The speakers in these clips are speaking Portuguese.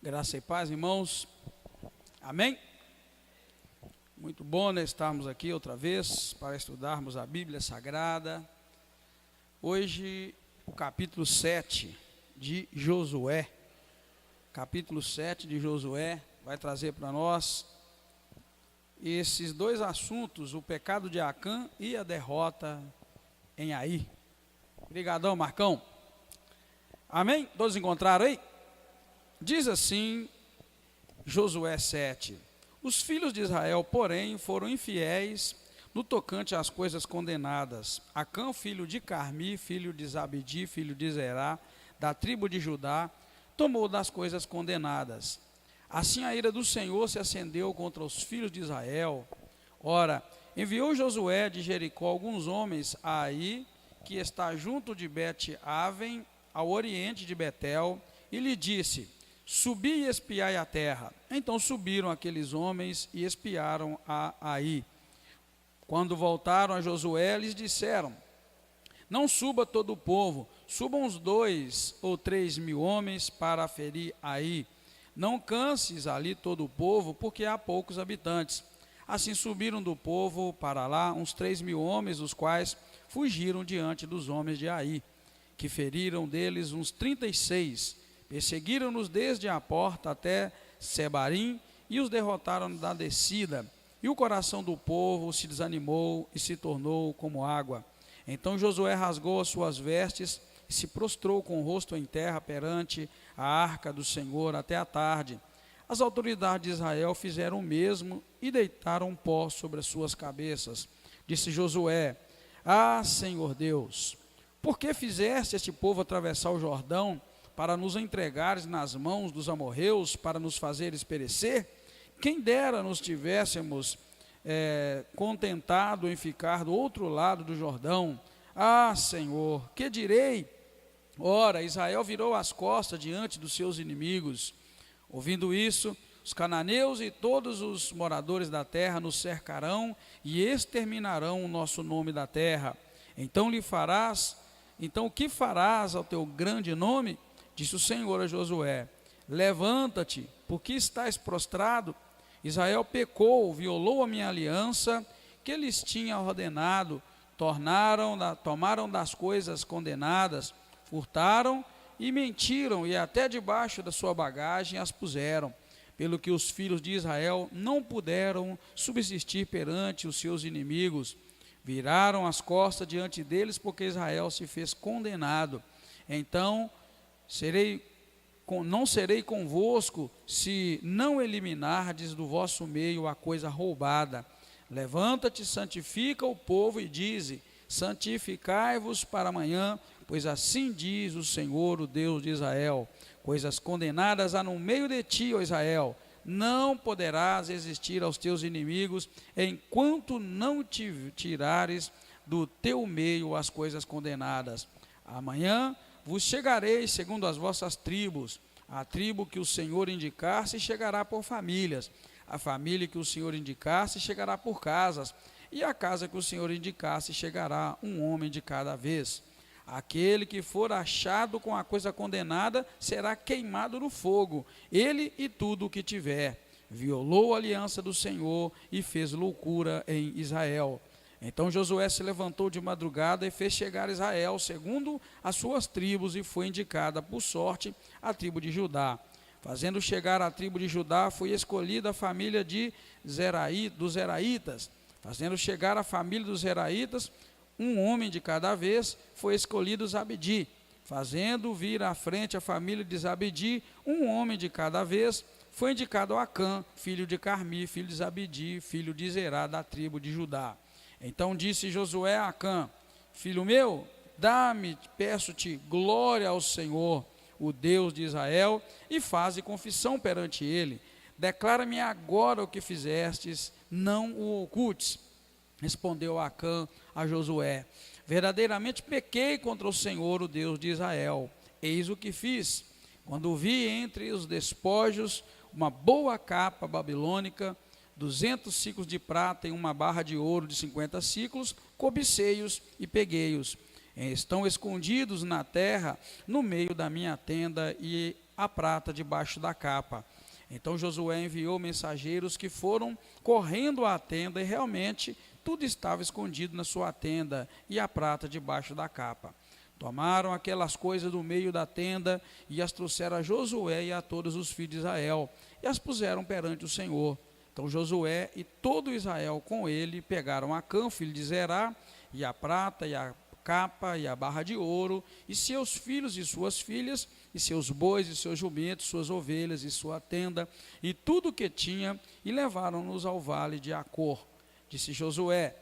Graça e paz, irmãos. Amém? Muito bom, né, estarmos aqui outra vez para estudarmos a Bíblia Sagrada. Hoje, o capítulo 7 de Josué. Capítulo 7 de Josué vai trazer para nós esses dois assuntos, o pecado de Acã e a derrota em Ai. Obrigadão, Marcão. Amém? Todos encontraram aí? Diz assim, Josué 7, os filhos de Israel, porém, foram infiéis no tocante às coisas condenadas. Acã, filho de Carmi, filho de Zabdi, filho de Zerá, da tribo de Judá, tomou das coisas condenadas. Assim a ira do Senhor se acendeu contra os filhos de Israel. Ora, enviou Josué de Jericó alguns homens a Ai, que está junto de Bet-Aven, ao oriente de Betel, e lhe disse: subi e espiai a terra. Então subiram aqueles homens e espiaram a Ai. Quando voltaram a Josué, lhes disseram: não suba todo o povo, subam uns 2 ou 3 mil homens para ferir Ai. Não canses ali todo o povo, porque há poucos habitantes. Assim subiram do povo para lá uns 3 mil homens, os quais fugiram diante dos homens de Ai, que feriram deles uns 36. Perseguiram-nos desde a porta até Sebarim e os derrotaram da descida. E o coração do povo se desanimou e se tornou como água. Então Josué rasgou as suas vestes e se prostrou com o rosto em terra perante a arca do Senhor até a tarde. As autoridades de Israel fizeram o mesmo e deitaram pó sobre as suas cabeças. Disse Josué: ah, Senhor Deus, por que fizeste este povo atravessar o Jordão para nos entregares nas mãos dos amorreus, para nos fazeres perecer? Quem dera nos tivéssemos contentado em ficar do outro lado do Jordão. Ah, Senhor, que direi? Ora, Israel virou as costas diante dos seus inimigos. Ouvindo isso, os cananeus e todos os moradores da terra nos cercarão e exterminarão o nosso nome da terra. Então o que farás ao teu grande nome? Disse o Senhor a Josué: levanta-te, porque estás prostrado. Israel pecou, violou a minha aliança, que lhes tinha ordenado, tomaram das coisas condenadas, furtaram e mentiram, e até debaixo da sua bagagem as puseram, pelo que os filhos de Israel não puderam subsistir perante os seus inimigos. Viraram as costas diante deles, porque Israel se fez condenado. Então não serei convosco, se não eliminardes do vosso meio a coisa roubada. Levanta-te, santifica o povo e dize: santificai-vos para amanhã, pois assim diz o Senhor, o Deus de Israel: coisas condenadas há no meio de ti, ó Israel. Não poderás resistir aos teus inimigos, enquanto não te tirares do teu meio as coisas condenadas. Amanhã vos chegareis segundo as vossas tribos. A tribo que o Senhor indicar-se chegará por famílias. A família que o Senhor indicar-se chegará por casas. E a casa que o Senhor indicar-se chegará um homem de cada vez. Aquele que for achado com a coisa condenada será queimado no fogo, ele e tudo o que tiver. Violou a aliança do Senhor e fez loucura em Israel. Então Josué se levantou de madrugada e fez chegar Israel segundo as suas tribos, e foi indicada por sorte a tribo de Judá. Fazendo chegar a tribo de Judá, foi escolhida a família dos Zeraitas. Fazendo chegar a família dos Zeraitas, um homem de cada vez, foi escolhido Zabdi. Fazendo vir à frente a família de Zabdi, um homem de cada vez, foi indicado Acã, filho de Carmi, filho de Zabdi, filho de Zerá, da tribo de Judá. Então disse Josué a Acã: filho meu, dá-me, peço-te, glória ao Senhor, o Deus de Israel, e faze confissão perante ele. Declara-me agora o que fizestes, não o ocultes. Respondeu Acã a Josué: verdadeiramente pequei contra o Senhor, o Deus de Israel. Eis o que fiz. Quando vi entre os despojos uma boa capa babilônica, 200 ciclos de prata e uma barra de ouro de 50 ciclos, cobicei-os e peguei-os. Estão escondidos na terra, no meio da minha tenda, e a prata debaixo da capa. Então Josué enviou mensageiros que foram correndo à tenda, e realmente tudo estava escondido na sua tenda, e a prata debaixo da capa. Tomaram aquelas coisas do meio da tenda e as trouxeram a Josué e a todos os filhos de Israel, e as puseram perante o Senhor. Então Josué e todo Israel com ele pegaram Acã, filho de Zerá, e a prata, e a capa, e a barra de ouro, e seus filhos e suas filhas, e seus bois, e seus jumentos, suas ovelhas, e sua tenda, e tudo o que tinha, e levaram-nos ao vale de Acor. Disse Josué: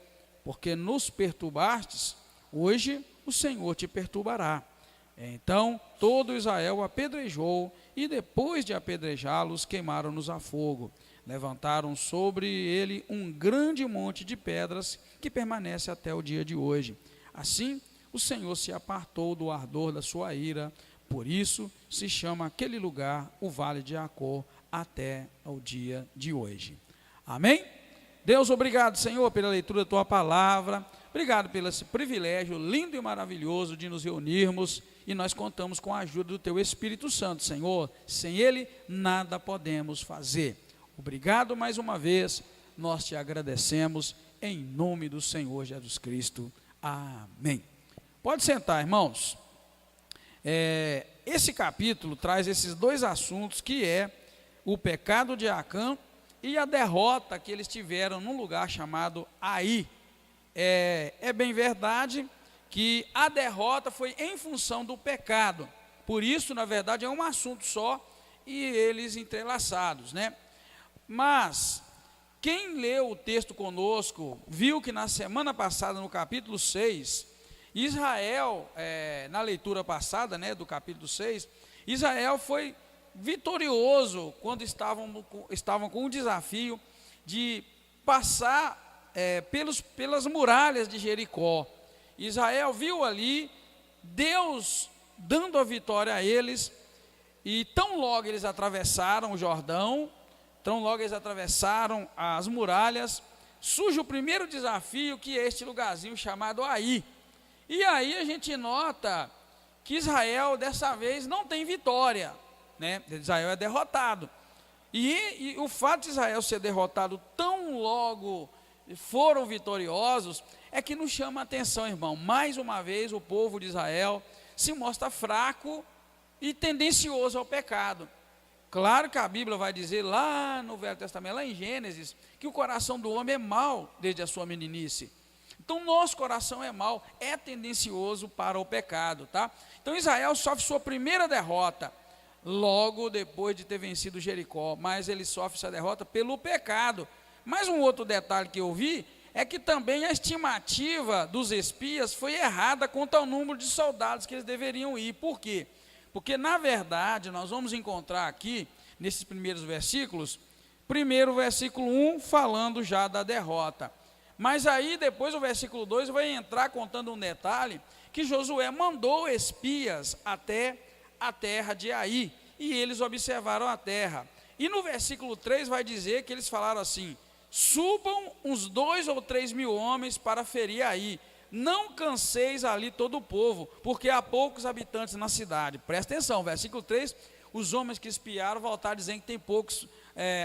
porque nos perturbastes, hoje o Senhor te perturbará. Então todo Israel apedrejou, e depois de apedrejá-los, queimaram-nos a fogo. Levantaram sobre ele um grande monte de pedras, que permanece até o dia de hoje. Assim, o Senhor se apartou do ardor da sua ira, por isso se chama aquele lugar o Vale de Acor, até o dia de hoje. Amém? Deus, obrigado, Senhor, pela leitura da tua palavra. Obrigado pelo esse privilégio lindo e maravilhoso de nos reunirmos, e nós contamos com a ajuda do teu Espírito Santo, Senhor. Sem ele, nada podemos fazer. Obrigado mais uma vez, nós te agradecemos em nome do Senhor Jesus Cristo. Amém. Pode sentar, irmãos. Esse capítulo traz esses dois assuntos, que é o pecado de Acã e a derrota que eles tiveram num lugar chamado Ai. É bem verdade que a derrota foi em função do pecado, por isso, na verdade, é um assunto só, e eles entrelaçados, né? Mas quem leu o texto conosco, viu que na semana passada, no capítulo 6, Israel, na leitura passada, né, do capítulo 6, Israel foi vitorioso quando estavam com o desafio de passar pelas muralhas de Jericó. Israel viu ali Deus dando a vitória a eles, e tão logo eles atravessaram o Jordão, tão logo eles atravessaram as muralhas, surge o primeiro desafio, que é este lugarzinho chamado Ai. E aí a gente nota que Israel dessa vez não tem vitória, né? Israel é derrotado, e o fato de Israel ser derrotado tão logo foram vitoriosos, é que nos chama a atenção, irmão. Mais uma vez o povo de Israel se mostra fraco e tendencioso ao pecado. Claro que a Bíblia vai dizer lá no Velho Testamento, lá em Gênesis, que o coração do homem é mau desde a sua meninice. Então nosso coração é mau, é tendencioso para o pecado, tá? Então Israel sofre sua primeira derrota logo depois de ter vencido Jericó, mas ele sofre essa derrota pelo pecado. Mas um outro detalhe que eu vi é que também a estimativa dos espias foi errada quanto ao número de soldados que eles deveriam ir. Por quê? Porque, na verdade, nós vamos encontrar aqui, nesses primeiros versículos, primeiro o versículo 1 falando já da derrota. Mas aí depois o versículo 2 vai entrar contando um detalhe, que Josué mandou espias até a terra de Ai, e eles observaram a terra. E no versículo 3 vai dizer que eles falaram assim: subam uns 2 ou 3 mil homens para ferir Ai, não canseis ali todo o povo, porque há poucos habitantes na cidade. Presta atenção, versículo 3, os homens que espiaram voltaram dizendo que tem poucos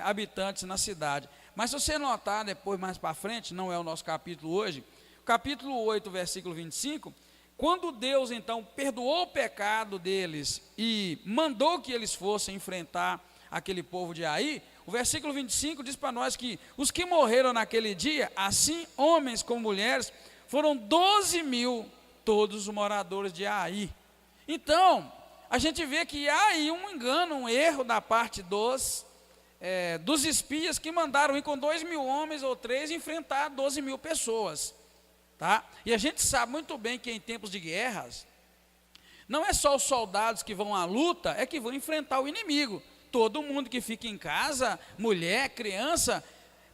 habitantes na cidade. Mas se você notar depois, mais para frente, não é o nosso capítulo hoje, capítulo 8, versículo 25, quando Deus então perdoou o pecado deles e mandou que eles fossem enfrentar aquele povo de Ai, o versículo 25 diz para nós que os que morreram naquele dia, assim homens como mulheres, foram 12 mil, todos os moradores de Ai. Então, a gente vê que há aí um engano, um erro da parte dos espias, que mandaram ir com 2 mil homens ou 3 enfrentar 12 mil pessoas, tá? E a gente sabe muito bem que em tempos de guerras, não é só os soldados que vão à luta, é que vão enfrentar o inimigo. Todo mundo que fica em casa, mulher, criança,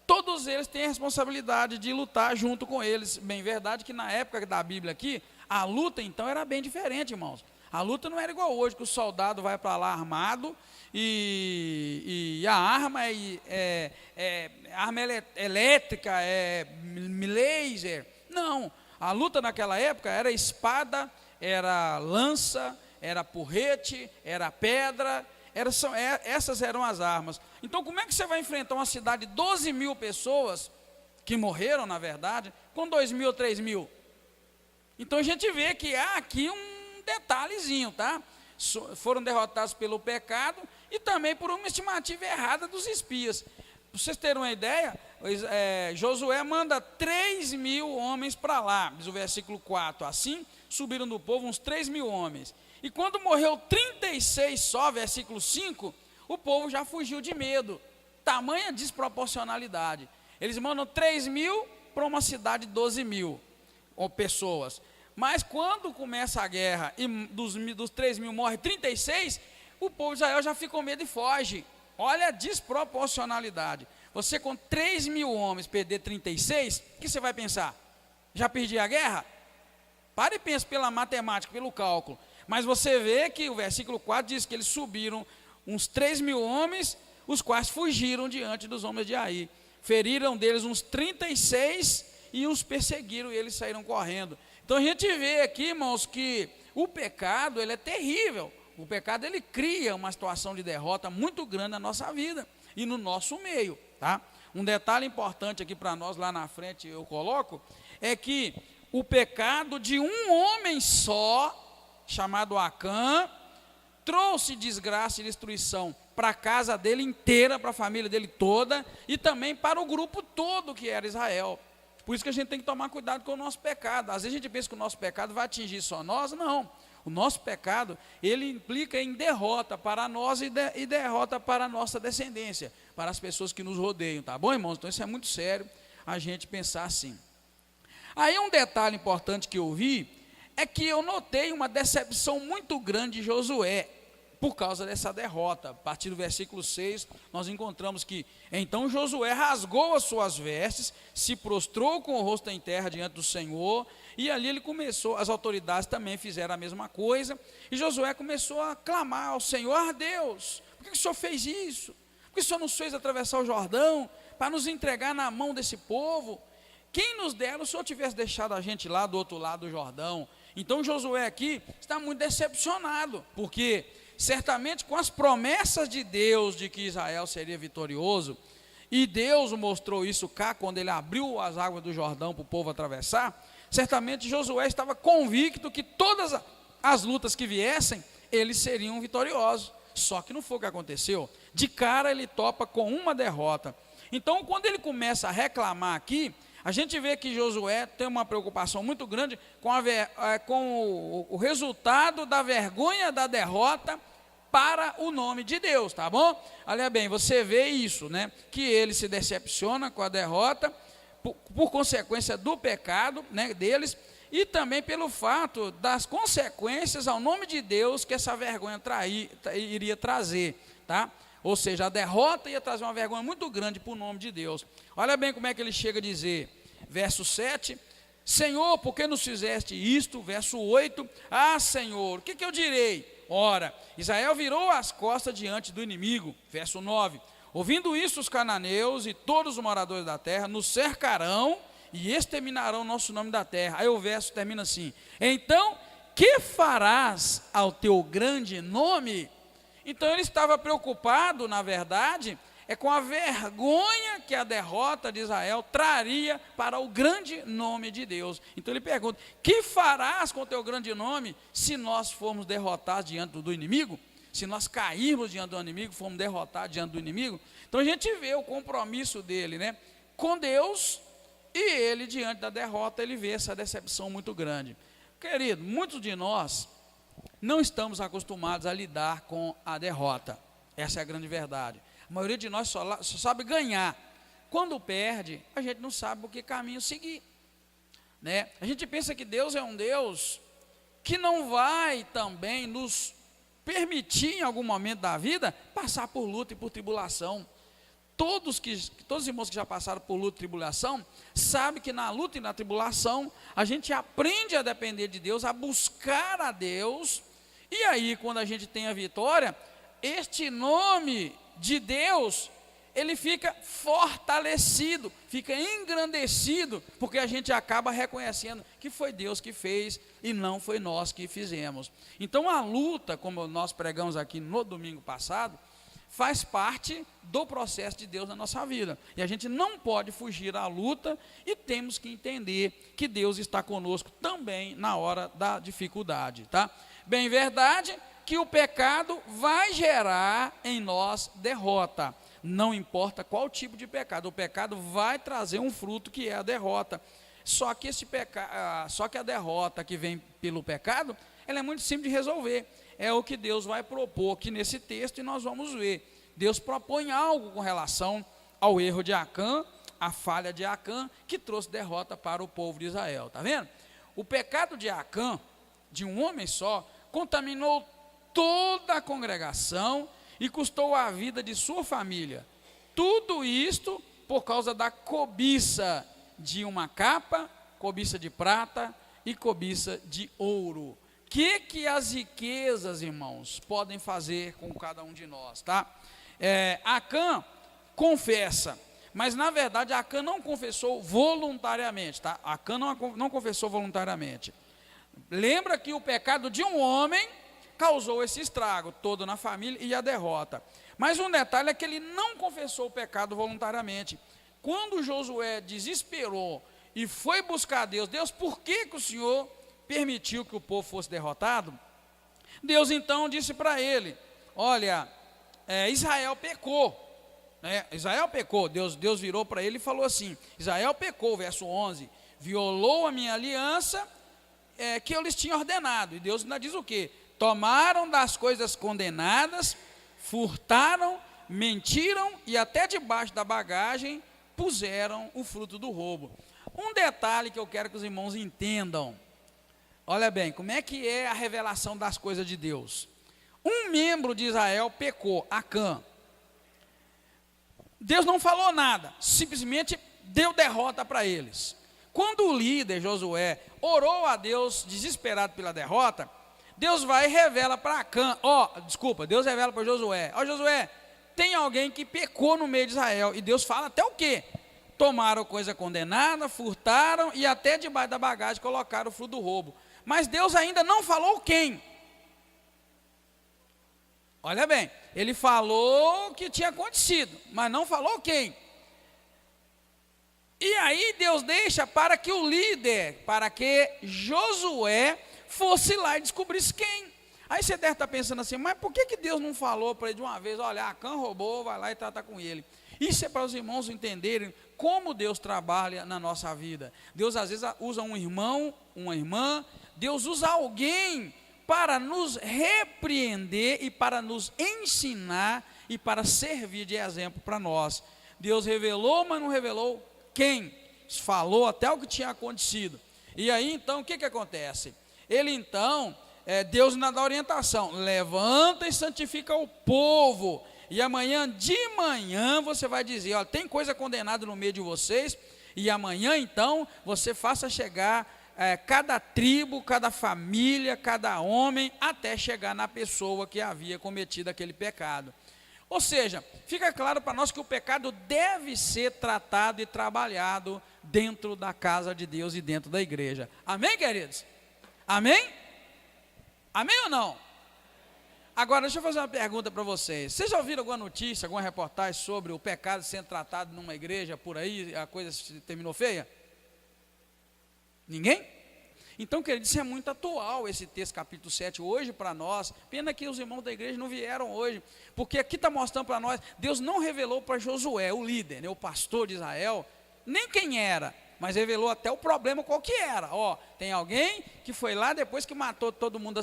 todos eles têm a responsabilidade de lutar junto com eles. Bem verdade que na época da Bíblia aqui, a luta então era bem diferente, irmãos. A luta não era igual hoje, que o soldado vai para lá armado e a arma arma elétrica, laser. Não, a luta naquela época era espada, era lança, era porrete, era pedra, Essas eram as armas. Então como é que você vai enfrentar uma cidade de 12 mil pessoas, que morreram na verdade, com 2 mil ou 3 mil? Então a gente vê que há aqui um detalhezinho, tá? Foram derrotados pelo pecado e também por uma estimativa errada dos espias. Para vocês terem uma ideia, Josué manda 3 mil homens para lá, diz o versículo 4, assim subiram do povo uns 3 mil homens. E quando morreu 36 só, versículo 5, o povo já fugiu de medo, tamanha desproporcionalidade. Eles mandam 3 mil para uma cidade de 12 mil pessoas. Mas quando começa a guerra e dos 3 mil morre 36, o povo de Israel já fica com medo e foge. Olha a desproporcionalidade. Você com 3 mil homens perder 36, o que você vai pensar? Já perdi a guerra? Para e pensa pela matemática, pelo cálculo. Mas você vê que o versículo 4 diz que eles subiram uns 3 mil homens, os quais fugiram diante dos homens de Ai. Feriram deles uns 36 e os perseguiram e eles saíram correndo. Então a gente vê aqui, irmãos, que o pecado, ele é terrível. O pecado, ele cria uma situação de derrota muito grande na nossa vida e no nosso meio, tá? Um detalhe importante aqui para nós, lá na frente eu coloco, é que o pecado de um homem só, chamado Acã, trouxe desgraça e destruição para a casa dele inteira, para a família dele toda, e também para o grupo todo que era Israel. Por isso que a gente tem que tomar cuidado com o nosso pecado. Às vezes a gente pensa que o nosso pecado vai atingir só nós. Não. O nosso pecado, ele implica em derrota para nós e derrota para a nossa descendência, para as pessoas que nos rodeiam, tá bom, irmãos? Então isso é muito sério a gente pensar assim. Aí um detalhe importante que eu vi é que eu notei uma decepção muito grande de Josué por causa dessa derrota. A partir do versículo 6, nós encontramos que então Josué rasgou as suas vestes, se prostrou com o rosto em terra diante do Senhor, e ali ele começou, as autoridades também fizeram a mesma coisa, e Josué começou a clamar ao Senhor: Deus, por que o Senhor fez isso? Por que o Senhor nos fez atravessar o Jordão, para nos entregar na mão desse povo? Quem nos dera, o Senhor tivesse deixado a gente lá do outro lado do Jordão. Então Josué aqui está muito decepcionado, porque certamente com as promessas de Deus de que Israel seria vitorioso, e Deus mostrou isso cá, quando ele abriu as águas do Jordão para o povo atravessar, certamente Josué estava convicto que todas as lutas que viessem, eles seriam vitoriosos. Só que não foi o que aconteceu. De cara ele topa com uma derrota. Então quando ele começa a reclamar aqui, a gente vê que Josué tem uma preocupação muito grande com o resultado da vergonha da derrota para o nome de Deus, tá bom? Olha bem, você vê isso, né? Que ele se decepciona com a derrota, por consequência do pecado, né, deles, e também pelo fato das consequências ao nome de Deus que essa vergonha iria trazer, tá? Ou seja, a derrota ia trazer uma vergonha muito grande para o nome de Deus. Olha bem como é que ele chega a dizer, verso 7, Senhor, por que nos fizeste isto? Verso 8, Senhor, o que eu direi? Ora, Israel virou as costas diante do inimigo. Verso 9, ouvindo isso os cananeus e todos os moradores da terra nos cercarão e exterminarão nosso nome da terra. Aí o verso termina assim, então, que farás ao teu grande nome? Então ele estava preocupado, na verdade, com a vergonha que a derrota de Israel traria para o grande nome de Deus. Então ele pergunta, que farás com o teu grande nome se nós formos derrotados diante do inimigo? Se nós cairmos diante do inimigo, formos derrotados diante do inimigo? Então a gente vê o compromisso dele, né, com Deus, e ele diante da derrota, ele vê essa decepção muito grande. Querido, muitos de nós não estamos acostumados a lidar com a derrota. Essa é a grande verdade. A maioria de nós só sabe ganhar. Quando perde, a gente não sabe por que caminho seguir, né? A gente pensa que Deus é um Deus que não vai também nos permitir em algum momento da vida passar por luta e por tribulação. Todos os irmãos que já passaram por luta e tribulação sabem que na luta e na tribulação a gente aprende a depender de Deus, a buscar a Deus, e aí quando a gente tem a vitória, este nome de Deus, ele fica fortalecido, fica engrandecido, porque a gente acaba reconhecendo que foi Deus que fez e não foi nós que fizemos. Então a luta, como nós pregamos aqui no domingo passado, faz parte do processo de Deus na nossa vida, e a gente não pode fugir à luta, e temos que entender que Deus está conosco também na hora da dificuldade, tá? Bem, verdade que o pecado vai gerar em nós derrota, não importa qual tipo de pecado, o pecado vai trazer um fruto que é a derrota. Só que a derrota que vem pelo pecado, ela é muito simples de resolver. É o que Deus vai propor aqui nesse texto, e nós vamos ver. Deus propõe algo com relação ao erro de Acã, a falha de Acã, que trouxe derrota para o povo de Israel. Está vendo? O pecado de Acã, de um homem só, contaminou toda a congregação e custou a vida de sua família. Tudo isto por causa da cobiça de uma capa, cobiça de prata e cobiça de ouro. O que as riquezas, irmãos, podem fazer com cada um de nós, tá? Acã confessa, mas na verdade Acã não confessou voluntariamente, tá? Acã não confessou voluntariamente. Lembra que o pecado de um homem causou esse estrago todo na família e a derrota. Mas um detalhe é que ele não confessou o pecado voluntariamente. Quando Josué desesperou e foi buscar Deus, por que o Senhor permitiu que o povo fosse derrotado? Deus então disse para ele: olha, Israel pecou, né? Israel pecou. Deus virou para ele e falou assim: Israel pecou, verso 11, violou a minha aliança que eu lhes tinha ordenado. E Deus ainda diz o quê? Tomaram das coisas condenadas, furtaram, mentiram e até debaixo da bagagem puseram o fruto do roubo. Um detalhe que eu quero que os irmãos entendam. Olha bem, como é que é a revelação das coisas de Deus? Um membro de Israel pecou, Acã. Deus não falou nada, simplesmente deu derrota para eles. Quando o líder, Josué, orou a Deus desesperado pela derrota, Deus vai e revela para Acã, Deus revela para Josué: Josué, tem alguém que pecou no meio de Israel. E Deus fala até o quê? Tomaram coisa condenada, furtaram e até debaixo da bagagem colocaram o fruto do roubo. Mas Deus ainda não falou quem. Olha bem, ele falou o que tinha acontecido, mas não falou quem. E aí Deus deixa para que o líder, para que Josué fosse lá e descobrisse quem. Aí você deve estar pensando assim: mas por que Deus não falou para ele de uma vez? Olha, Acã roubou, vai lá e trata com ele. Isso é para os irmãos entenderem como Deus trabalha na nossa vida. Deus às vezes usa um irmão, uma irmã, Deus usa alguém para nos repreender e para nos ensinar e para servir de exemplo para nós. Deus revelou, mas não revelou quem. Falou até o que tinha acontecido. E aí então o que acontece? Ele então, Deus ainda dá orientação: levanta e santifica o povo, e amanhã de manhã você vai dizer: ó, tem coisa condenada no meio de vocês, e amanhã então você faça chegar cada tribo, cada família, cada homem, até chegar na pessoa que havia cometido aquele pecado. Ou seja, fica claro para nós que o pecado deve ser tratado e trabalhado dentro da casa de Deus e dentro da igreja. Amém, queridos? Amém? Amém ou não? Agora, deixa eu fazer uma pergunta para vocês. Vocês já ouviram alguma notícia, alguma reportagem sobre o pecado sendo tratado numa igreja, por aí, a coisa terminou feia? Ninguém? Então, querido, isso é muito atual, esse texto, capítulo 7, hoje para nós. Pena que os irmãos da igreja não vieram hoje, porque aqui está mostrando para nós, Deus não revelou para Josué, o líder, né, o pastor de Israel, nem quem era, mas revelou até o problema qual que era. Tem alguém que foi lá, depois que matou todo mundo,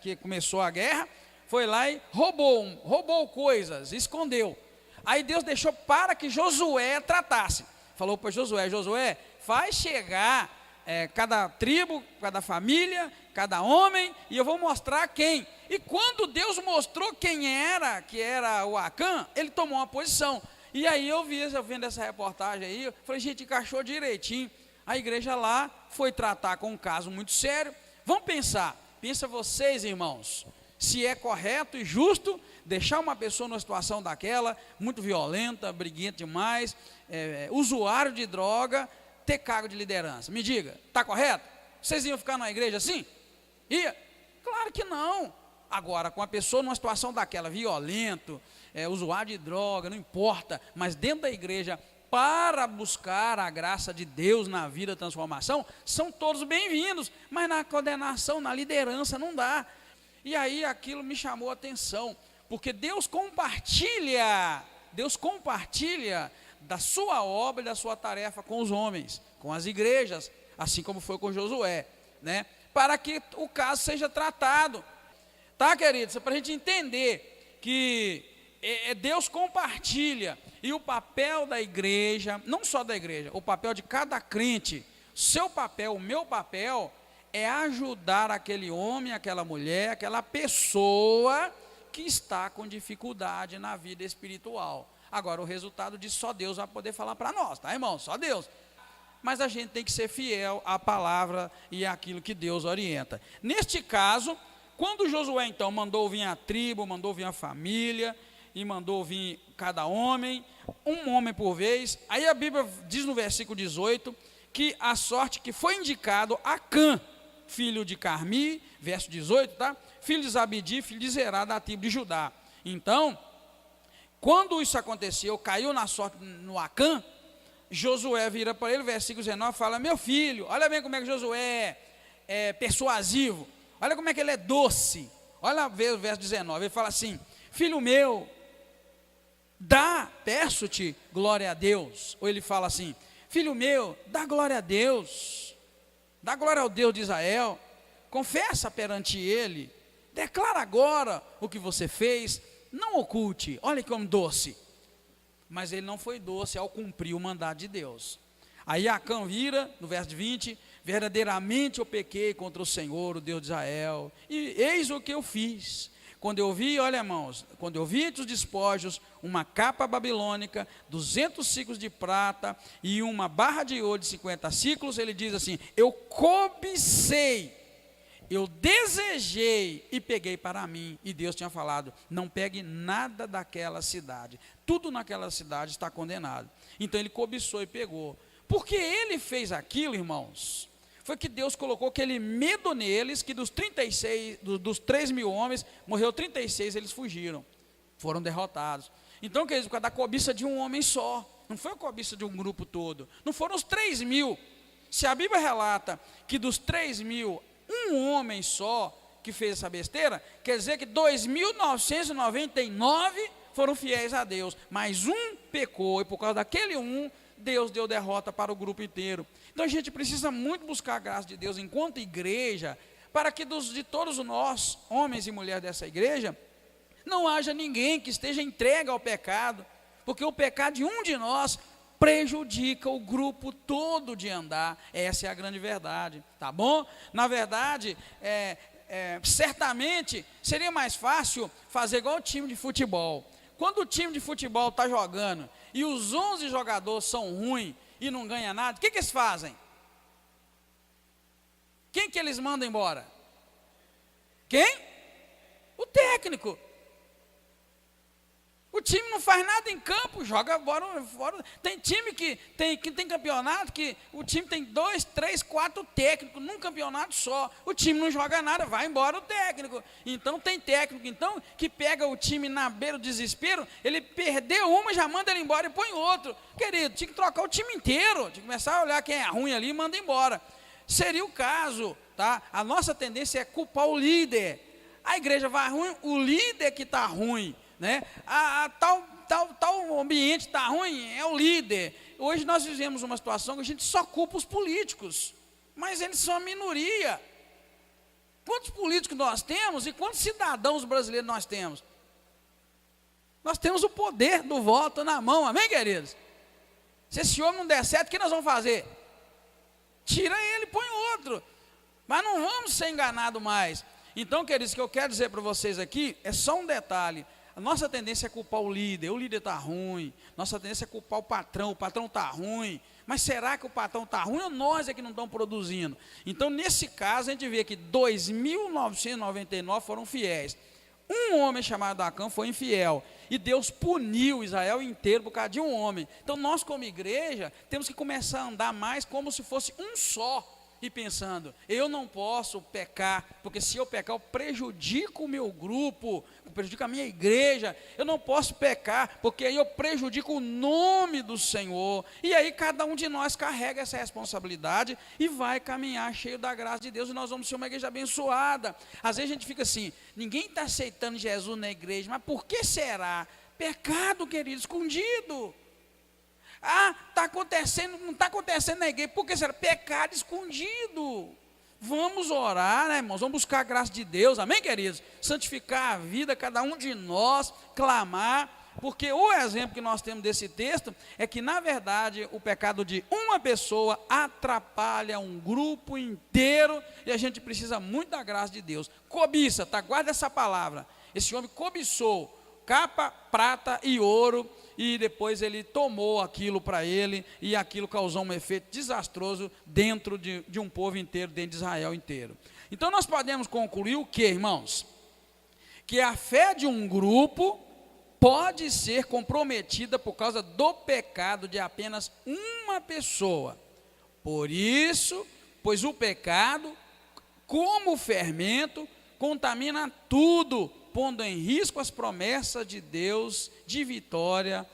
que começou a guerra, foi lá e roubou coisas, escondeu. Aí Deus deixou para que Josué tratasse. Falou para Josué, faz chegar cada tribo, cada família, cada homem, e eu vou mostrar quem. E quando Deus mostrou quem era, que era o Acã, ele tomou uma posição. E aí eu vendo essa reportagem aí, eu falei: gente, encaixou direitinho. A igreja lá foi tratar com um caso muito sério. Vamos pensar, pensa vocês, irmãos, se é correto e justo deixar uma pessoa numa situação daquela, muito violenta, briguenta demais, usuário de droga, ter cargo de liderança. Me diga, está correto? Vocês iam ficar numa igreja assim? Ia? Claro que não. Agora, com a pessoa numa situação daquela, violento, usuário de droga, não importa, mas dentro da igreja, para buscar a graça de Deus na vida, transformação, são todos bem-vindos, mas na condenação, na liderança, não dá. E aí aquilo me chamou a atenção, porque Deus compartilha da sua obra e da sua tarefa com os homens, com as igrejas, assim como foi com Josué, né? Para que o caso seja tratado, tá, queridos? Para a gente entender que Deus compartilha, e o papel da igreja, não só da igreja, o papel de cada crente, seu papel, o meu papel, é ajudar aquele homem, aquela mulher, aquela pessoa que está com dificuldade na vida espiritual. Agora, o resultado disso só Deus vai poder falar para nós, tá, irmão? Só Deus. Mas a gente tem que ser fiel à palavra e àquilo que Deus orienta. Neste caso, quando Josué então mandou vir a tribo, mandou vir a família, e mandou vir cada homem, um homem por vez, aí a Bíblia diz no versículo 18, que a sorte que foi indicado Acã, filho de Carmi, verso 18, tá? Filho de Zabdi, filho de Zerá, da tribo de Judá. Então, quando isso aconteceu, caiu na sorte no Acã, Josué vira para ele, versículo 19, fala: meu filho, olha bem como é que Josué é persuasivo, olha como é que ele é doce. Olha o verso 19, ele fala assim: filho meu, peço-te glória a Deus. Ou ele fala assim: filho meu, dá glória a Deus, dá glória ao Deus de Israel, confessa perante ele, declara agora o que você fez, não oculte. Olha que homem doce. Mas ele não foi doce ao cumprir o mandado de Deus. Aí Acã vira, no verso 20, verdadeiramente eu pequei contra o Senhor, o Deus de Israel, e eis o que eu fiz. Quando eu vi, olha irmãos, quando eu vi entre os despojos uma capa babilônica, 200 ciclos de prata e uma barra de ouro de 50 ciclos, ele diz assim: eu cobicei, eu desejei e peguei para mim. E Deus tinha falado: não pegue nada daquela cidade, tudo naquela cidade está condenado. Então ele cobiçou e pegou. Porque ele fez aquilo, irmãos, foi que Deus colocou aquele medo neles, que dos 3.000 homens, morreu 36, eles fugiram, foram derrotados. Então, queridos, por causa da cobiça de um homem só, não foi a cobiça de um grupo todo, não foram os 3.000. Se a Bíblia relata que dos 3.000, um homem só que fez essa besteira, quer dizer que 2.999 foram fiéis a Deus, mas um pecou, e por causa daquele um, Deus deu derrota para o grupo inteiro. Então a gente precisa muito buscar a graça de Deus enquanto igreja, para que de todos nós, homens e mulheres dessa igreja, não haja ninguém que esteja entregue ao pecado, porque o pecado de um de nós prejudica o grupo todo de andar. Essa é a grande verdade, tá bom? Na verdade, certamente seria mais fácil fazer igual o time de futebol. Quando o time de futebol está jogando e os 11 jogadores são ruins e não ganha nada, o que eles fazem? Quem que eles mandam embora? Quem? O técnico. O time não faz nada em campo, joga fora. Tem time que tem campeonato que o time tem 2, 3, 4 técnicos num campeonato só. O time não joga nada, vai embora o técnico. Então tem técnico que pega o time na beira do desespero, ele perdeu uma, já manda ele embora e põe outro. Querido, tinha que trocar o time inteiro, tinha que começar a olhar quem é ruim ali e manda embora. Seria o caso, tá? A nossa tendência é culpar o líder. A igreja vai ruim, o líder que está ruim, né? Tal ambiente está ruim, é o líder. Hoje nós vivemos uma situação que a gente só culpa os políticos, mas eles são a minoria. Quantos políticos nós temos e quantos cidadãos brasileiros nós temos? Nós temos o poder do voto na mão, amém, queridos? Se esse homem não der certo, o que nós vamos fazer? Tira ele, põe outro. Mas não vamos ser enganados mais. Então, queridos, o que eu quero dizer para vocês aqui é só um detalhe. a nossa tendência é culpar o líder está ruim, nossa tendência é culpar o patrão está ruim, mas será que o patrão está ruim ou nós é que não estamos produzindo? Então, nesse caso, a gente vê que 2.999 foram fiéis. Um homem chamado Acã foi infiel, e Deus puniu Israel inteiro por causa de um homem. Então, nós como igreja, temos que começar a andar mais como se fosse um só, e pensando, eu não posso pecar, porque se eu pecar, eu prejudico o meu grupo, eu prejudico a minha igreja. Eu não posso pecar, porque aí eu prejudico o nome do Senhor. E aí cada um de nós carrega essa responsabilidade e vai caminhar cheio da graça de Deus, e nós vamos ser uma igreja abençoada. Às vezes a gente fica assim, ninguém está aceitando Jesus na igreja, mas por que será? Pecado, querido, escondido. Está acontecendo, não está acontecendo na igreja, porque será? Pecado escondido. Vamos orar, né, irmãos? Vamos buscar a graça de Deus, amém, queridos? Santificar a vida, cada um de nós, clamar, porque o exemplo que nós temos desse texto é que, na verdade, o pecado de uma pessoa atrapalha um grupo inteiro, e a gente precisa muito da graça de Deus. Cobiça, tá? Guarda essa palavra. Esse homem cobiçou capa, prata e ouro, e depois ele tomou aquilo para ele, e aquilo causou um efeito desastroso dentro de um povo inteiro, dentro de Israel inteiro. Então nós podemos concluir o que, irmãos? Que a fé de um grupo pode ser comprometida por causa do pecado de apenas uma pessoa. Por isso, pois o pecado, como fermento, contamina tudo, pondo em risco as promessas de Deus de vitória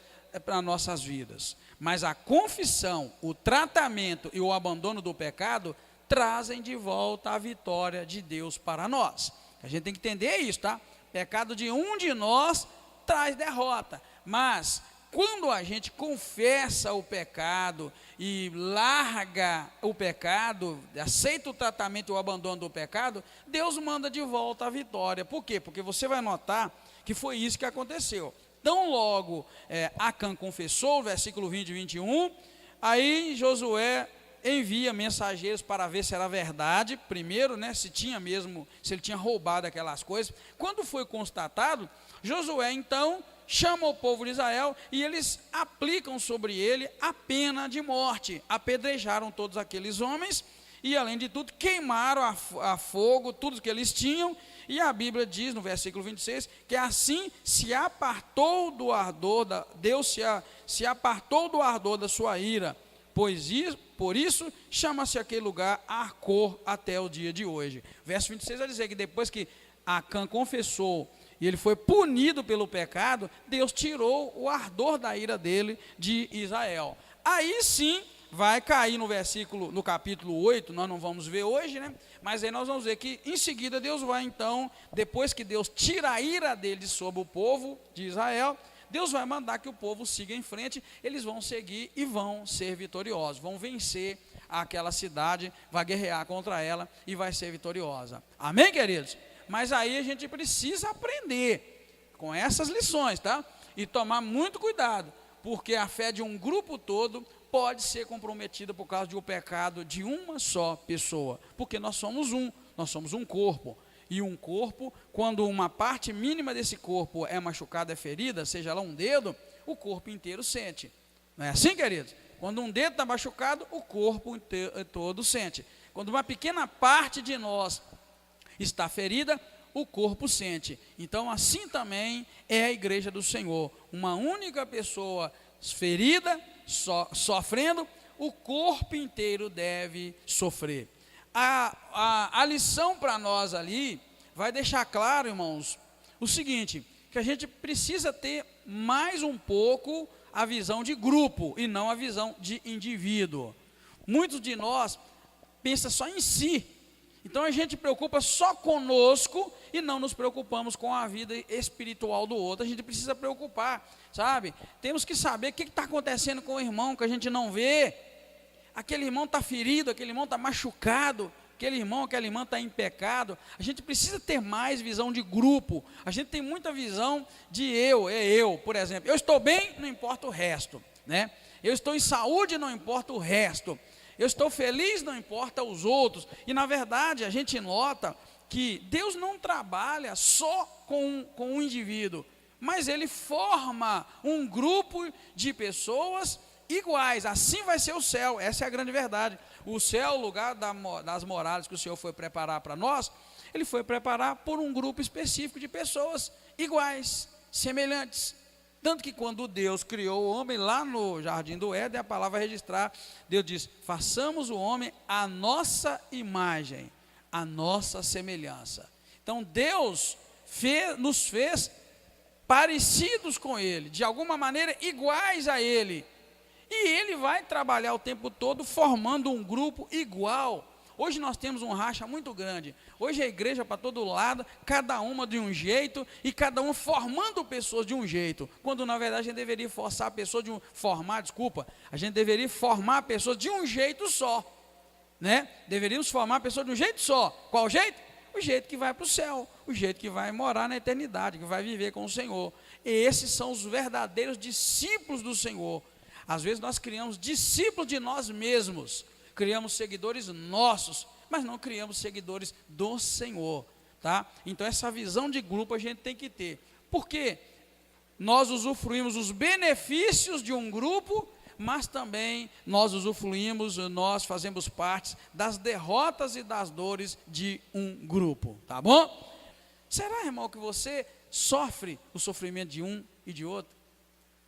para nossas vidas. Mas a confissão, o tratamento e o abandono do pecado trazem de volta a vitória de Deus para nós. A gente tem que entender isso, tá? Pecado de um de nós traz derrota, mas quando a gente confessa o pecado e larga o pecado, aceita o tratamento e o abandono do pecado, Deus manda de volta a vitória. Por quê? Porque você vai notar que foi isso que aconteceu. Tão logo Acã confessou, versículo 20 e 21, aí Josué envia mensageiros para ver se era verdade, primeiro, né, se ele tinha roubado aquelas coisas. Quando foi constatado, Josué então chama o povo de Israel e eles aplicam sobre ele a pena de morte. Apedrejaram todos aqueles homens e, além de tudo, queimaram a fogo tudo que eles tinham. E a Bíblia diz no versículo 26 que assim se apartou do ardor, Deus se apartou do ardor da sua ira, por isso chama-se aquele lugar Arcor até o dia de hoje. Verso 26 vai dizer que depois que Acã confessou e ele foi punido pelo pecado, Deus tirou o ardor da ira dele de Israel. Aí sim vai cair no capítulo 8, nós não vamos ver hoje, né? Mas aí nós vamos ver que em seguida Deus vai então, depois que Deus tira a ira dele sobre o povo de Israel, Deus vai mandar que o povo siga em frente, eles vão seguir e vão ser vitoriosos, vão vencer aquela cidade, vai guerrear contra ela e vai ser vitoriosa. Amém, queridos? Mas aí a gente precisa aprender com essas lições, tá? E tomar muito cuidado, porque a fé de um grupo todo pode ser comprometida por causa de um pecado de uma só pessoa, porque nós somos um corpo. E um corpo, quando uma parte mínima desse corpo é machucada, é ferida, seja lá um dedo, o corpo inteiro sente. Não é assim, queridos? Quando um dedo está machucado, o corpo todo sente. Quando uma pequena parte de nós está ferida, o corpo sente. Então assim também é a igreja do Senhor. Uma única pessoa ferida, sofrendo, o corpo inteiro deve sofrer. A lição para nós ali vai deixar claro, irmãos, o seguinte, que a gente precisa ter mais um pouco a visão de grupo e não a visão de indivíduo. Muitos de nós pensam só em si. Então a gente preocupa só conosco e não nos preocupamos com a vida espiritual do outro. A gente precisa preocupar, sabe? Temos que saber o que está acontecendo com o irmão que a gente não vê. Aquele irmão está ferido, aquele irmão está machucado, aquela irmã está em pecado. A gente precisa ter mais visão de grupo. A gente tem muita visão de eu, por exemplo. Eu estou bem, não importa o resto, né? Eu estou em saúde, não importa o resto. Eu estou feliz, não importa os outros. E na verdade a gente nota que Deus não trabalha só com um indivíduo, mas ele forma um grupo de pessoas iguais. Assim vai ser o céu. Essa é a grande verdade. O céu, o lugar das moradas que o Senhor foi preparar para nós, ele foi preparar por um grupo específico de pessoas iguais, semelhantes. Tanto que quando Deus criou o homem lá no jardim do Éden, a palavra vai registrar, Deus diz: façamos o homem à nossa imagem, à nossa semelhança. Então Deus nos fez parecidos com Ele, de alguma maneira iguais a Ele. E Ele vai trabalhar o tempo todo formando um grupo igual. Hoje nós temos um racha muito grande. Hoje a igreja para todo lado, cada uma de um jeito, e cada um formando pessoas de um jeito. Quando na verdade a gente deveria forçar a pessoa a gente deveria formar pessoas de um jeito só, né? Deveríamos formar pessoas de um jeito só. Qual jeito? O jeito que vai para o céu, o jeito que vai morar na eternidade, que vai viver com o Senhor. E esses são os verdadeiros discípulos do Senhor. Às vezes nós criamos discípulos de nós mesmos, criamos seguidores nossos, mas não criamos seguidores do Senhor, tá? Então essa visão de grupo a gente tem que ter, porque nós usufruímos os benefícios de um grupo, mas também nós fazemos parte das derrotas e das dores de um grupo, tá bom? Será, irmão, que você sofre o sofrimento de um e de outro?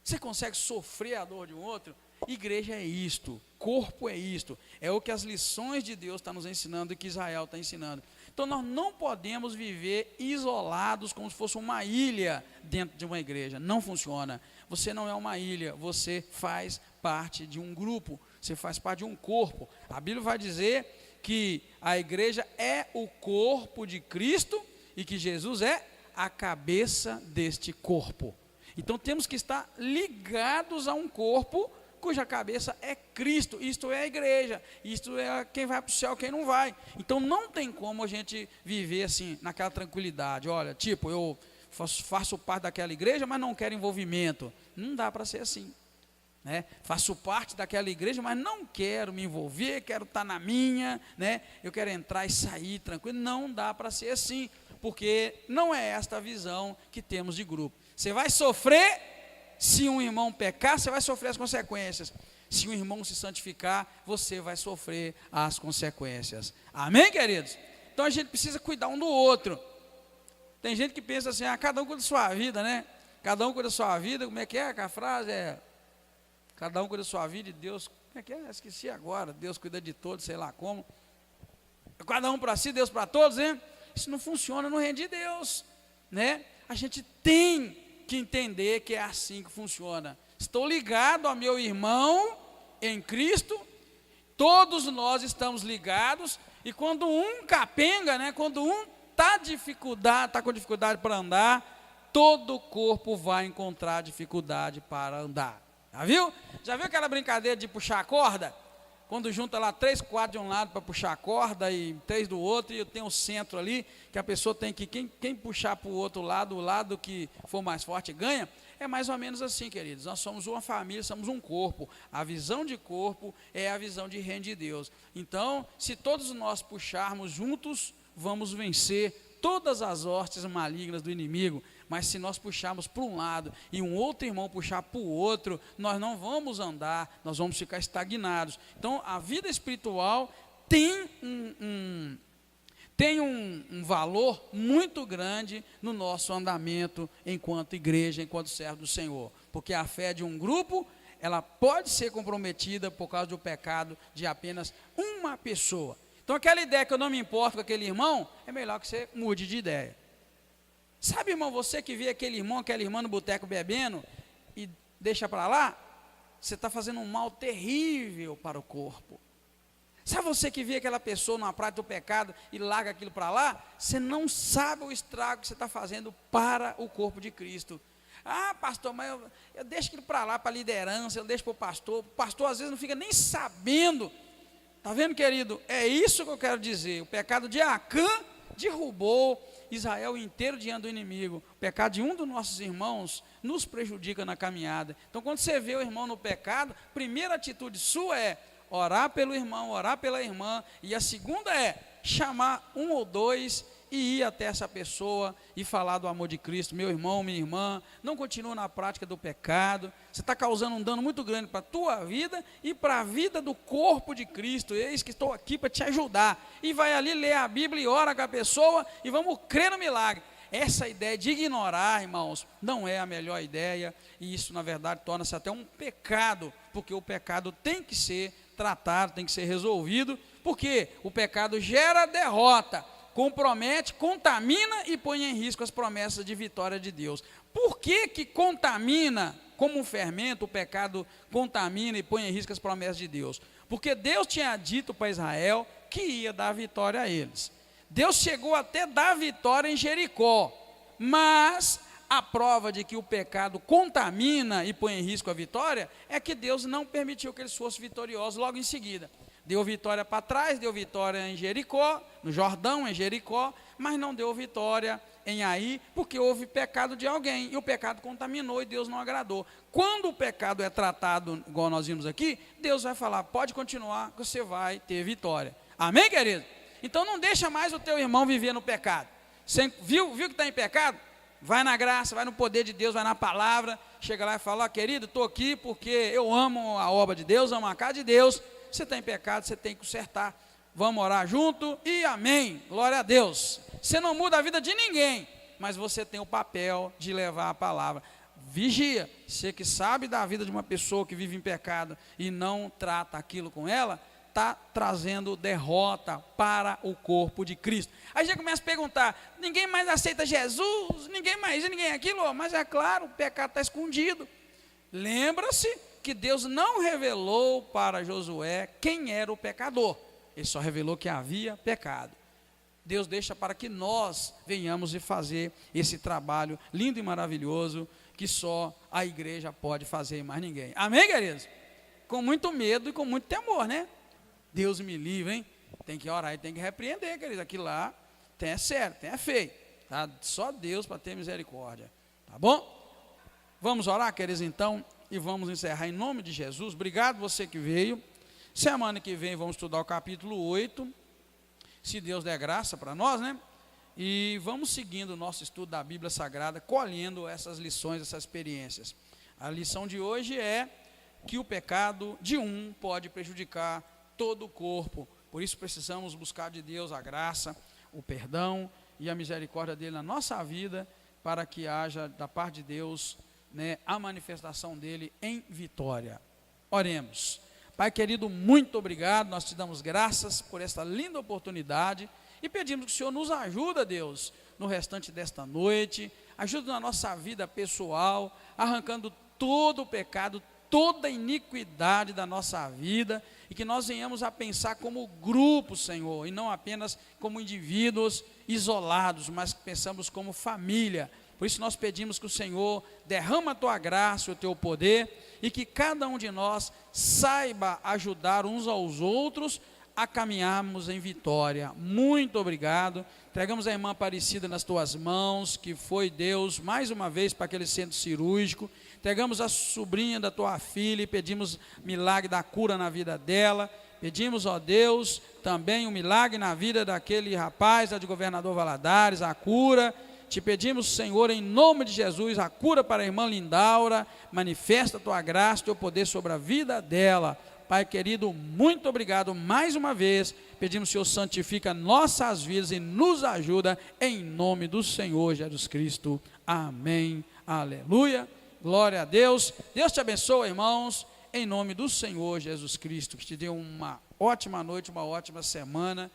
Você consegue sofrer a dor de um outro? Igreja é isto, corpo é isto, é o que as lições de Deus estão nos ensinando e que Israel está ensinando. Então nós não podemos viver isolados como se fosse uma ilha dentro de uma igreja, não funciona. Você não é uma ilha, você faz parte de um grupo, você faz parte de um corpo. A Bíblia vai dizer que a igreja é o corpo de Cristo e que Jesus é a cabeça deste corpo. Então temos que estar ligados a um corpo cuja cabeça é Cristo, isto é a igreja, isto é quem vai para o céu, quem não vai. Então não tem como a gente viver assim, naquela tranquilidade. Olha, tipo, eu faço parte daquela igreja, mas não quero envolvimento. Não dá para ser assim, né? Faço parte daquela igreja, mas não quero me envolver, quero estar na minha, né? Eu quero entrar e sair tranquilo. Não dá para ser assim, porque não é esta a visão que temos de grupo. Você vai sofrer, se um irmão pecar, você vai sofrer as consequências. Se um irmão se santificar, você vai sofrer as consequências. Amém, queridos? Então a gente precisa cuidar um do outro. Tem gente que pensa assim, cada um cuida da sua vida, né? Cada um cuida da sua vida, como é que a frase é? Cada um cuida da sua vida e Deus, como é que é? Esqueci agora, Deus cuida de todos, sei lá como. Cada um para si, Deus para todos, né? Isso não funciona no reino de Deus, né? A gente tem que entender que é assim que funciona. Estou ligado ao meu irmão em Cristo, todos nós estamos ligados, e quando um capenga, né, quando um está com dificuldade para andar, todo o corpo vai encontrar dificuldade para andar. Já viu? Já viu aquela brincadeira de puxar a corda? Quando junta lá 3, 4 de um lado para puxar a corda e 3 do outro, e tem um centro ali, que a pessoa tem que, quem puxar para o outro lado, o lado que for mais forte ganha. É mais ou menos assim, queridos. Nós somos uma família, somos um corpo. A visão de corpo é a visão de reino de Deus. Então, se todos nós puxarmos juntos, vamos vencer todas as hostes malignas do inimigo. Mas se nós puxarmos para um lado e um outro irmão puxar para o outro, nós não vamos andar, nós vamos ficar estagnados. Então, a vida espiritual tem um valor muito grande no nosso andamento enquanto igreja, enquanto servo do Senhor. Porque a fé de um grupo, ela pode ser comprometida por causa do pecado de apenas uma pessoa. Então, aquela ideia que eu não me importo com aquele irmão, é melhor que você mude de ideia. Sabe, irmão, você que vê aquele irmão, aquela irmã no boteco bebendo e deixa para lá, você está fazendo um mal terrível para o corpo. Sabe você que vê aquela pessoa numa prática do pecado e larga aquilo para lá, você não sabe o estrago que você está fazendo para o corpo de Cristo. Ah, pastor, mas eu deixo aquilo para lá, para a liderança, eu deixo para o pastor às vezes não fica nem sabendo. Está vendo, querido? É isso que eu quero dizer. O pecado de Acã derrubou Israel inteiro diante do inimigo. O pecado de um dos nossos irmãos nos prejudica na caminhada. Então, quando você vê o irmão no pecado, a primeira atitude sua é orar pelo irmão, orar pela irmã, e a segunda é chamar um ou dois e ir até essa pessoa e falar do amor de Cristo. Meu irmão, minha irmã, não continua na prática do pecado, você está causando um dano muito grande para a tua vida e para a vida do corpo de Cristo. Eis que estou aqui para te ajudar. E vai ali ler a Bíblia e ora com a pessoa e vamos crer no milagre. Essa ideia de ignorar, irmãos, não é a melhor ideia, e isso na verdade torna-se até um pecado, porque o pecado tem que ser tratado, tem que ser resolvido, porque o pecado gera derrota, compromete, contamina e põe em risco as promessas de vitória de Deus. Por que que contamina, como um fermento, o pecado contamina e põe em risco as promessas de Deus? Porque Deus tinha dito para Israel que ia dar vitória a eles. Deus chegou até dar vitória em Jericó, mas a prova de que o pecado contamina e põe em risco a vitória é que Deus não permitiu que eles fossem vitoriosos logo em seguida. Deu vitória para trás, deu vitória em Jericó, no Jordão, em Jericó, mas não deu vitória em Ai, porque houve pecado de alguém, e o pecado contaminou e Deus não agradou. Quando o pecado é tratado, igual nós vimos aqui, Deus vai falar, pode continuar, que você vai ter vitória. Amém, querido? Então não deixa mais o teu irmão viver no pecado. Você viu que está em pecado? Vai na graça, vai no poder de Deus, vai na palavra, chega lá e fala, querido, estou aqui porque eu amo a obra de Deus, amo a casa de Deus. Você está em pecado, você tem que consertar. Vamos orar junto e amém, glória a Deus. Você não muda a vida de ninguém, mas você tem o papel de levar a palavra. Vigia, você que sabe da vida de uma pessoa que vive em pecado e não trata aquilo com ela, está trazendo derrota para o corpo de Cristo. Aí já começa a perguntar, ninguém mais aceita Jesus, ninguém mais isso, ninguém aquilo, mas é claro, o pecado está escondido. Lembra-se que Deus não revelou para Josué quem era o pecador, ele só revelou que havia pecado. Deus deixa para que nós venhamos e fazer esse trabalho lindo e maravilhoso, que só a igreja pode fazer e mais ninguém. Amém, queridos? Com muito medo e com muito temor, né? Deus me livre, hein? Tem que orar e tem que repreender, queridos. Aquilo lá tem é sério, tem é feio. Tá? Só Deus para ter misericórdia. Tá bom? Vamos orar, queridos, então, e vamos encerrar em nome de Jesus. Obrigado você que veio. Semana que vem vamos estudar o capítulo 8, se Deus der graça para nós, né? E vamos seguindo o nosso estudo da Bíblia Sagrada, colhendo essas lições, essas experiências. A lição de hoje é que o pecado de um pode prejudicar todo o corpo, por isso precisamos buscar de Deus a graça, o perdão e a misericórdia dele na nossa vida, para que haja da parte de Deus, né, a manifestação dele em vitória. Oremos. Pai querido, muito obrigado, nós te damos graças por esta linda oportunidade e pedimos que o Senhor nos ajude, Deus, no restante desta noite, ajude na nossa vida pessoal, arrancando todo o pecado, toda a iniquidade da nossa vida, e que nós venhamos a pensar como grupo, Senhor, e não apenas como indivíduos isolados, mas que pensamos como família. Por isso nós pedimos que o Senhor derrama a tua graça, o teu poder, e que cada um de nós saiba ajudar uns aos outros a caminharmos em vitória. Muito obrigado. Entregamos a irmã Aparecida nas tuas mãos, que foi Deus, mais uma vez, para aquele centro cirúrgico. Entregamos a sobrinha da tua filha e pedimos milagre da cura na vida dela. Pedimos, ó Deus, também um milagre na vida daquele rapaz, da de Governador Valadares, a cura. Te pedimos, Senhor, em nome de Jesus, a cura para a irmã Lindaura. Manifesta a tua graça, o teu poder sobre a vida dela. Pai querido, muito obrigado mais uma vez. Pedimos, Senhor, santifica nossas vidas e nos ajuda em nome do Senhor Jesus Cristo. Amém. Aleluia. Glória a Deus. Deus te abençoe, irmãos, em nome do Senhor Jesus Cristo. Que te dê uma ótima noite, uma ótima semana.